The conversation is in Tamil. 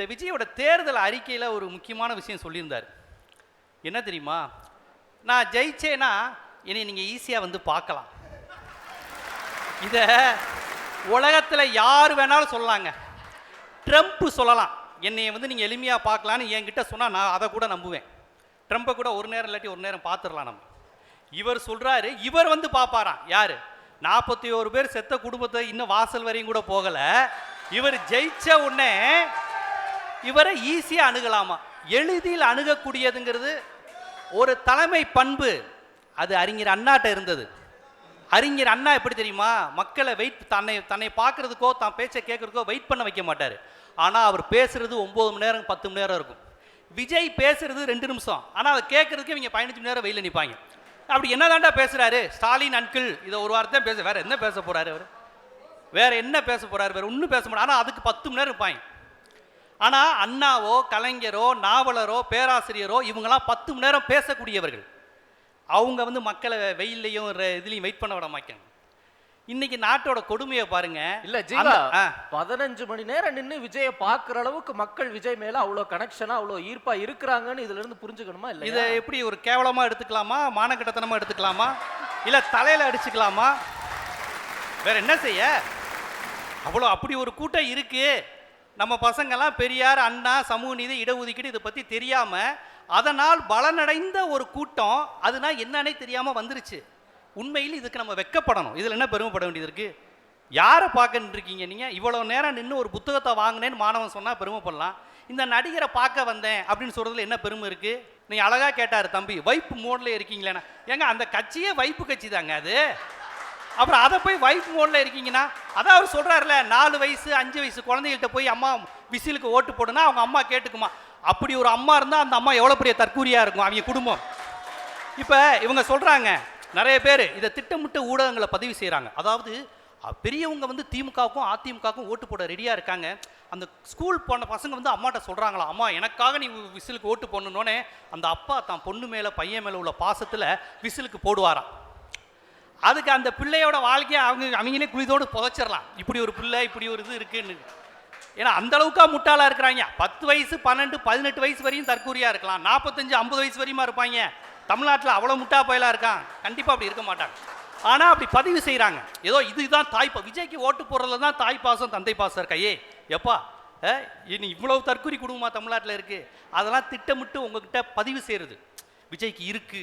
இந்த விஜயோட தேர்தல் அறிக்கையில் ஒரு முக்கியமான விஷயம் சொல்லியிருந்தார். என்ன தெரியுமா? நான் ஜெயிச்சேன்னா என்னை நீங்கள் ஈஸியாக வந்து பார்க்கலாம். இதை உலகத்தில் யார் வேணாலும் சொல்லலாங்க. ட்ரம்ப் சொல்லலாம், என்னை வந்து நீங்கள் எளிமையாக பார்க்கலான்னு என்கிட்ட சொன்னால் நான் அதை கூட நம்புவேன். ட்ரம்ப்பை கூட ஒரு நேரம் இல்லாட்டி ஒரு நேரம் பார்த்துடலாம் நம்ம. இவர் சொல்கிறாரு, இவர் வந்து பார்ப்பாராம். யார்? 41 பேர் செத்த குடும்பத்தை இன்னும் வாசல் வரையும் கூட போகலை. இவர் ஜெயிச்ச உடனே இவரை ஈஸியாக அணுகலாமா? எளிதில் அணுகக்கூடியதுங்கிறது ஒரு தலைமை பண்பு. அது அறிஞர் அண்ணாட்ட இருந்தது. அறிஞர் அண்ணா எப்படி தெரியுமா? மக்களை தன்னை பார்க்கறதுக்கோ தான் பேச்சை கேட்கறதுக்கோ வெயிட் பண்ண வைக்க மாட்டார். ஆனால் அவர் பேசுறது 9 மணி நேரம் 10 மணி நேரம் இருக்கும். விஜய் பேசுறது 2 நிமிஷம், ஆனால் அதை கேட்கறதுக்கு இவங்க 15 மணி நேரம் வெயில நிற்பாங்க. அப்படி என்னதாண்டா பேசுறாரு ஸ்டாலின் அங்கிள்? இதை ஒரு வாரத்தை பேச, வேற என்ன பேச போறாரு அவர்? வேற என்ன பேச போறாரு? வேற ஒன்றும் பேச மாட்டார். ஆனால் அதுக்கு 10 மணி நேரம் இருப்பாங்க. ஆனால் அண்ணாவோ கலைஞரோ நாவலரோ பேராசிரியரோ இவங்கெல்லாம் 10 மணி நேரம் பேசக்கூடியவர்கள். அவங்க வந்து மக்களை வெயிலையும் இதுலையும் வெயிட் பண்ண விட மாட்டாங்க. இன்னைக்கு நாட்டோட கொடுமையை பாருங்க. இல்ல ஜீவா, 15 மணி நேரம் நின்று விஜயை பார்க்குற அளவுக்கு மக்கள் விஜய் மேல அவ்வளோ கனெக்ஷனா அவ்வளோ ஈர்ப்பா இருக்கிறாங்கன்னு இதுல இருந்து புரிஞ்சுக்கணுமா? இல்லை இதை எப்படி ஒரு கேவலமா எடுத்துக்கலாமா? மானக்கட்டத்தனமா எடுத்துக்கலாமா? இல்ல தலையில அடிச்சுக்கலாமா? வேற என்ன செய்ய? அப்படி ஒரு கூட்டம் இருக்கு. நம்ம பசங்கள்லாம் பெரியார், அண்ணா, சமூக நீதி, இடஒதுக்கீடு இதை பற்றி தெரியாமல் அதனால் பலனடைந்த ஒரு கூட்டம் அதுனா என்னன்னே தெரியாமல் வந்துருச்சு. உண்மையில் இதுக்கு நம்ம வெக்கப்படணும். இதில் என்ன பெருமைப்பட வேண்டியது இருக்குது? யாரை பார்க்கன்னு இருக்கீங்க நீங்கள்? இவ்வளோ நேரம் நின்று ஒரு புத்தகத்தை வாங்கினேன்னு மாணவன் சொன்னால் பெருமைப்படலாம். இந்த நடிகரை பார்க்க வந்தேன் அப்படின்னு சொல்கிறதுல என்ன பெருமை இருக்குது? நீங்கள் அழகாக கேட்டார் தம்பி, வைப்பு மோடில் இருக்கீங்களேண்ணா. ஏங்க அந்த கட்சியே வைப்பு கட்சி தாங்க அது. அப்புறம் அதை போய் வைஃப் மோடில் இருக்கீங்கன்னா, அதான் அவர் சொல்கிறாருல, 4 வயசு 5 வயசு குழந்தைகள்கிட்ட போய் அம்மா விசிலுக்கு ஓட்டு போடுனா அவங்க அம்மா கேட்டுக்குமா. அப்படி ஒரு அம்மா இருந்தால் அந்த அம்மா எவ்வளோ பெரிய தற்கூரியாக இருக்கும் அவங்க குடும்பம். இப்போ இவங்க சொல்கிறாங்க, நிறைய பேர் இதை திட்டமிட்டு ஊடகங்களை பதிவு செய்கிறாங்க. அதாவது பெரியவங்க வந்து திமுகவுக்கும் அதிமுகவுக்கும் ஓட்டு போட ரெடியாக இருக்காங்க. அந்த ஸ்கூல் போன பசங்க வந்து அம்மாட்ட சொல்கிறாங்களா, அம்மா எனக்காக நீ விசிலுக்கு ஓட்டு போடணுன்னே அந்த அப்பா தான் பொண்ணு மேலே பையன் மேலே உள்ள பாசத்தில் விசிலுக்கு போடுவாராம். அதுக்கு அந்த பிள்ளையோட வாழ்க்கையை அவங்களே குளிதோடு புதைச்சிடலாம். இப்படி ஒரு பிள்ளை, இப்படி ஒரு இது இருக்குன்னு. ஏன்னா அந்த அளவுக்கா முட்டாளாக இருக்கிறாங்க. 10 வயசு 12 18 வயசு வரையும் தற்கூரியாக இருக்கலாம். 45 50 வயசு வரையுமா இருப்பாங்க. தமிழ்நாட்டில் அவ்வளோ முட்டா பயலாக இருக்கான். கண்டிப்பாக அப்படி இருக்க மாட்டாங்க. ஆனால் அப்படி பதிவு செய்கிறாங்க. ஏதோ இதுதான் தாய்ப்பா, விஜய்க்கு ஓட்டு போடுறதுல தான் தாய் பாசம் தந்தை பாசம் இருக்கையே. எப்பா இனி இவ்வளவு தற்கூரி குடும்பமாக தமிழ்நாட்டில் இருக்குது. அதெல்லாம் திட்டமிட்டு உங்ககிட்ட பதிவு செய்கிறது. விஜய்க்கு இருக்கு